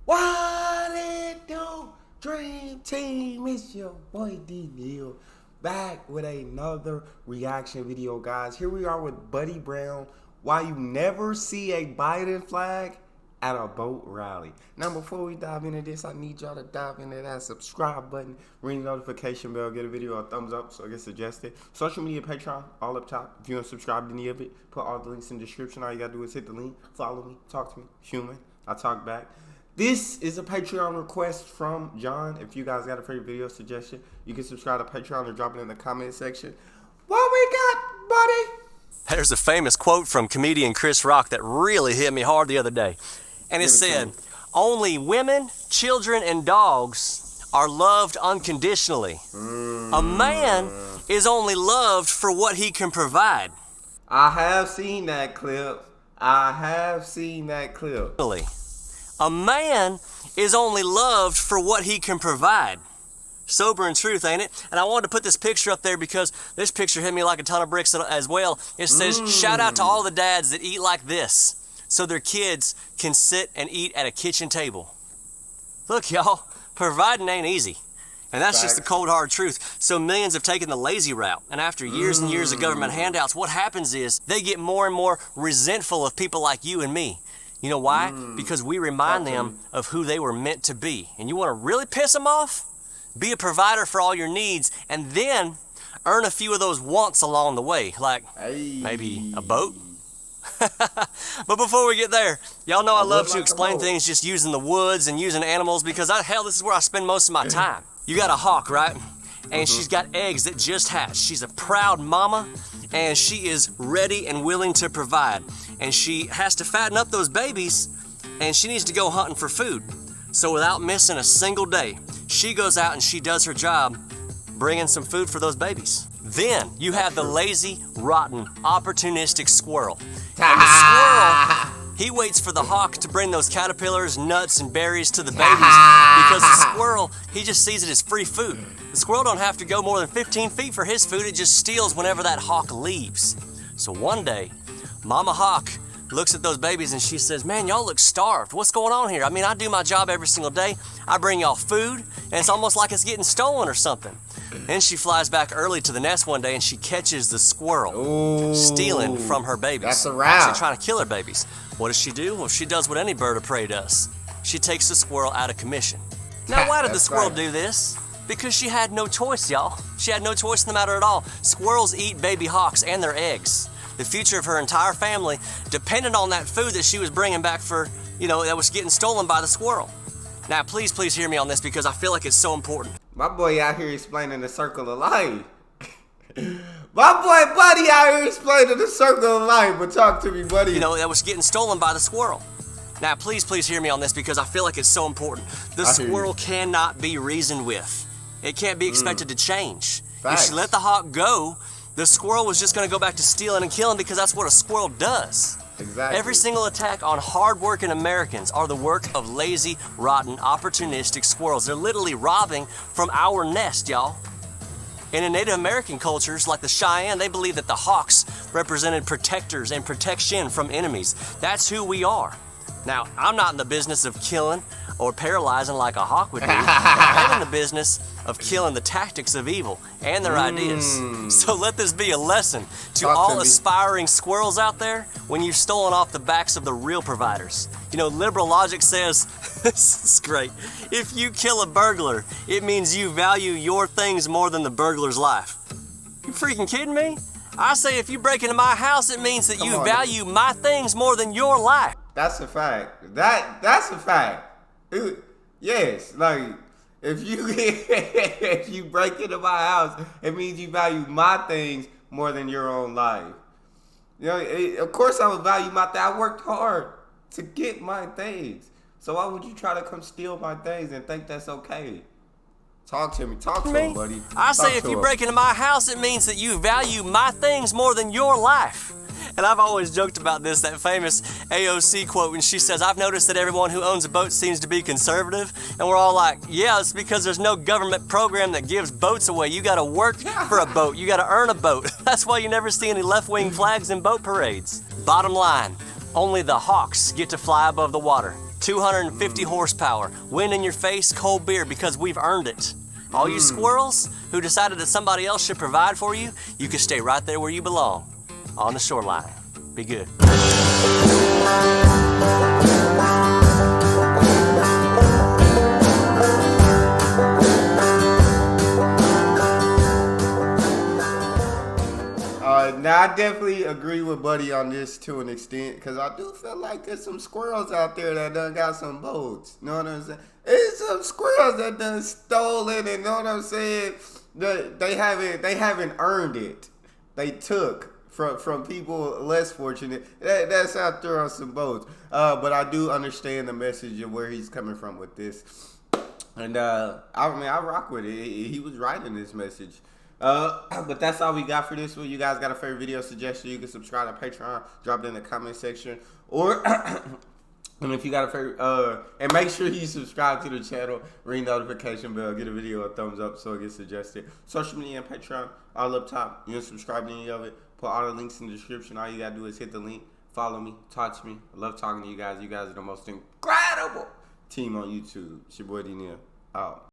What it do, Dream Team? It's your boy D Neal, back with another reaction video, guys. Here we are with Buddy Brown. Why you never see a Biden flag at a boat rally. Now, before we dive into this, I need y'all to dive into that subscribe button, ring the notification bell, get a video a thumbs up so it gets suggested. Social media, Patreon, all up top. If you don't subscribe to any of it, put all the links in the description. All you gotta do is hit the link, follow me, talk to me, human. I talk back. This is a Patreon request from John. If you guys got a favorite video suggestion, you can subscribe to Patreon or drop it in the comment section. What we got, buddy? There's a famous quote from comedian Chris Rock that really hit me hard the other day. And it said, "Only women, children, and dogs are loved unconditionally. A man is only loved for what he can provide." I have seen that clip. A man is only loved for what he can provide. Sobering truth, ain't it? And I wanted to put this picture up there because this picture hit me like a ton of bricks as well. It says, "Shout out to all the dads that eat like this so their kids can sit and eat at a kitchen table." Look, y'all, providing ain't easy. And that's just the cold hard truth. So millions have taken the lazy route. And after years and years of government handouts, what happens is they get more and more resentful of people like you and me. You know why? Because we remind them of who they were meant to be. And you want to really piss them off? Be a provider for all your needs and then earn a few of those wants along the way, like maybe a boat. But before we get there, y'all know I love to explain things just using the woods and using animals because hell, this is where I spend most of my time. You got a hawk, right? And she's got eggs that just hatched. She's a proud mama and she is ready and willing to provide. And she has to fatten up those babies and she needs to go hunting for food. So without missing a single day, she goes out and she does her job bringing some food for those babies. Then you have the lazy, rotten, opportunistic squirrel. And the squirrel, he waits for the hawk to bring those caterpillars, nuts, and berries to the babies because the squirrel, he just sees it as free food. The squirrel don't have to go more than 15 feet for his food. It just steals whenever that hawk leaves. So one day, Mama Hawk looks at those babies and she says, "Man, y'all look starved. What's going on here? I mean, I do my job every single day. I bring y'all food, and it's almost like it's getting stolen or something." Then she flies back early to the nest one day and she catches the squirrel stealing from her babies. That's a wrap. Actually trying to kill her babies. What does she do? Well, she does what any bird of prey does. She takes the squirrel out of commission. Now, why did the squirrel do this? Because she had no choice, y'all. She had no choice in the matter at all. Squirrels eat baby hawks and their eggs. The future of her entire family depended on that food that she was bringing back for, that was getting stolen by the squirrel. Now, please hear me on this because I feel like it's so important. My boy out here explaining the circle of life. My boy Buddy out here explaining the circle of life, but talk to me, buddy. That was getting stolen by the squirrel. Now, please hear me on this because I feel like it's so important. The squirrel cannot be reasoned with. It can't be expected to change. If she let the hawk go, the squirrel was just going to go back to stealing and killing because that's what a squirrel does. Exactly. Every single attack on hard-working Americans are the work of lazy, rotten, opportunistic squirrels. They're literally robbing from our nest, y'all. And in Native American cultures, like the Cheyenne, they believe that the hawks represented protectors and protection from enemies. That's who we are. Now, I'm not in the business of killing or paralyzing like a hawk would do. I'm in the business of killing the tactics of evil and their ideas. So let this be a lesson to all aspiring squirrels out there when you've stolen off the backs of the real providers. Liberal logic says, this is great, if you kill a burglar, it means you value your things more than the burglar's life. You freaking kidding me? I say if you break into my house, it means that you value my things more than your life. That's a fact. That's a fact. Yes, like if you break into my house, it means you value my things more than your own life. Of course I would value my things. I worked hard to get my things. So why would you try to come steal my things and think that's okay? Talk to me, buddy. I say if you break into my house, it means that you value my things more than your life. And I've always joked about this, that famous AOC quote when she says, "I've noticed that everyone who owns a boat seems to be conservative." And we're all like, yeah, it's because there's no government program that gives boats away. You gotta work for a boat. You gotta earn a boat. That's why you never see any left-wing flags in boat parades. Bottom line, only the hawks get to fly above the water. 250 horsepower, wind in your face, cold beer, because we've earned it. All you squirrels who decided that somebody else should provide for you, you can stay right there where you belong, on the shoreline. Be good. Now, I definitely agree with Buddy on this to an extent, because I do feel like there's some squirrels out there that done got some boats. You know what I'm saying? There's some squirrels that done stolen, and you know what I'm saying? They haven't earned it. They took from people less fortunate. That's out there on some boats. But I do understand the message of where he's coming from with this. And I rock with it. He was right in this message. But that's all we got for this one. You guys got a favorite video suggestion, you can subscribe to Patreon, drop it in the comment section, or and if you got a favorite, and make sure you subscribe to the channel, ring the notification bell, get a video a thumbs up so it gets suggested. Social media and Patreon all up top. You can subscribe to any of it, put all the links in the description. All you gotta do is hit the link, follow me, talk to me. I love talking to you guys. You guys are the most incredible team on YouTube. It's your boy Neal. Out.